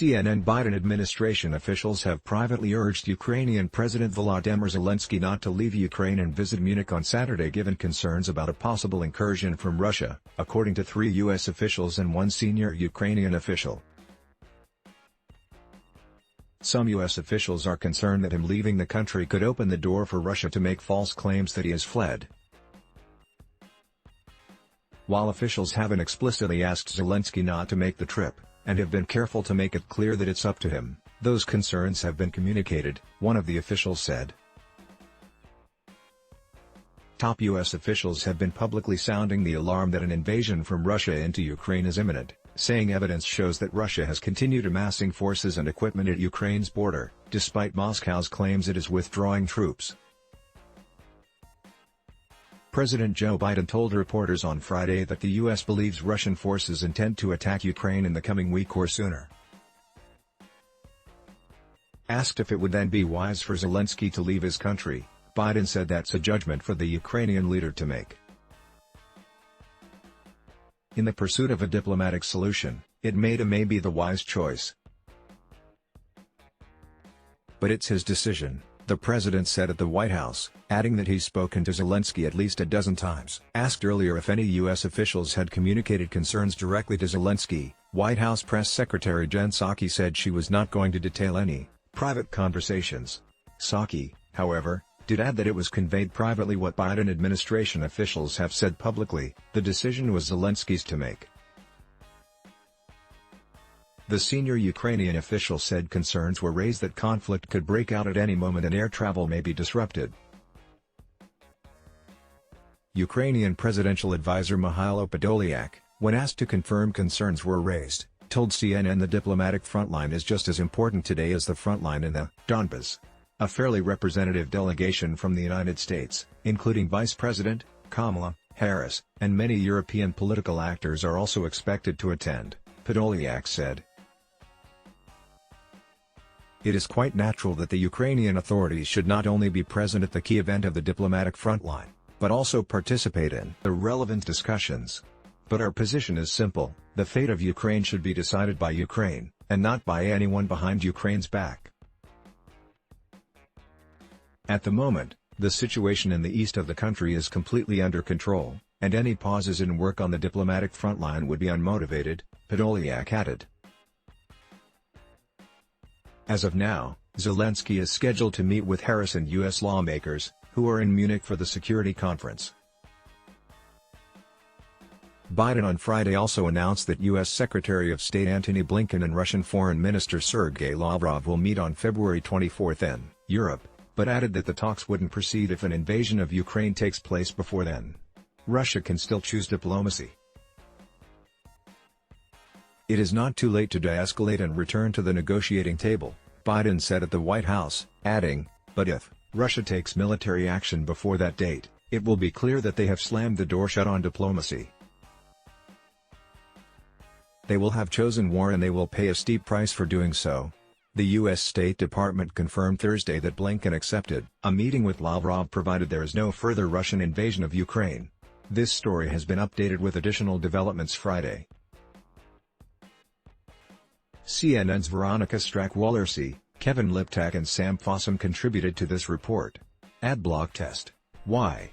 CNN Biden administration officials have privately urged Ukrainian President Volodymyr Zelensky not to leave Ukraine and visit Munich on Saturday given concerns about a possible incursion from Russia, according to 3 U.S. officials and 1 senior Ukrainian official. Some U.S. officials are concerned that him leaving the country could open the door for Russia to make false claims that he has fled. While officials haven't explicitly asked Zelensky not to make the trip, and have been careful to make it clear that it's up to him, those concerns have been communicated, one of the officials said. Top U.S. officials have been publicly sounding the alarm that an invasion from Russia into Ukraine is imminent, saying evidence shows that Russia has continued amassing forces and equipment at Ukraine's border, despite Moscow's claims it is withdrawing troops. President Joe Biden told reporters on Friday that the U.S. believes Russian forces intend to attack Ukraine in the coming week or sooner. Asked if it would then be wise for Zelensky to leave his country, Biden said that's a judgment for the Ukrainian leader to make. In the pursuit of a diplomatic solution, it may be the wise choice. But it's his decision, the president said at the White House, adding that he's spoken to Zelensky at least a dozen times. Asked earlier if any U.S. officials had communicated concerns directly to Zelensky, White House Press Secretary Jen Psaki said she was not going to detail any private conversations. Psaki, however, did add that it was conveyed privately what Biden administration officials have said publicly: the decision was Zelensky's to make. The senior Ukrainian official said concerns were raised that conflict could break out at any moment and air travel may be disrupted. Ukrainian presidential advisor Mikhailo Podolyak, when asked to confirm concerns were raised, told CNN the diplomatic frontline is just as important today as the frontline in the Donbas. A fairly representative delegation from the United States, including Vice President Kamala Harris, and many European political actors are also expected to attend, Podolyak said. It is quite natural that the Ukrainian authorities should not only be present at the key event of the diplomatic frontline, but also participate in the relevant discussions. But our position is simple: the fate of Ukraine should be decided by Ukraine, and not by anyone behind Ukraine's back. At the moment, the situation in the east of the country is completely under control, and any pauses in work on the diplomatic frontline would be unmotivated, Podolyak added. As of now, Zelensky is scheduled to meet with Harris and U.S. lawmakers, who are in Munich for the security conference. Biden on Friday also announced that U.S. Secretary of State Antony Blinken and Russian Foreign Minister Sergei Lavrov will meet on February 24 in Europe, but added that the talks wouldn't proceed if an invasion of Ukraine takes place before then. Russia can still choose diplomacy. It is not too late to de-escalate and return to the negotiating table, Biden said at the White House, adding, but if Russia takes military action before that date, it will be clear that they have slammed the door shut on diplomacy. They will have chosen war and they will pay a steep price for doing so. The U.S. State Department confirmed Thursday that Blinken accepted a meeting with Lavrov provided there is no further Russian invasion of Ukraine. This story has been updated with additional developments Friday. CNN's Veronica Strack-Wallersee, Kevin Liptak and Sam Fossum contributed to this report. Adblock test. Why?